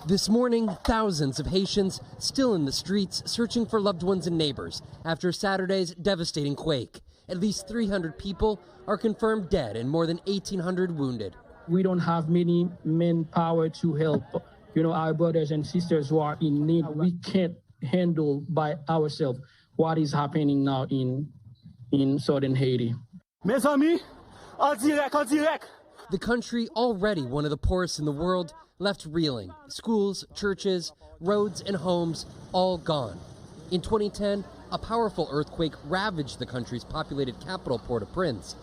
This morning, thousands of Haitians still in the streets searching for loved ones and neighbors after Saturday's devastating quake. At least 300 people are confirmed dead and more than 1,800 wounded. We don't have many manpower to help, our brothers and sisters who are in need. We can't handle by ourselves what is happening now in southern Haiti. Mes amis, en direct. The country, already one of the poorest in the world, left reeling. Schools, churches, roads, and homes all gone. In 2010, a powerful earthquake ravaged the country's populated capital, Port-au-Prince,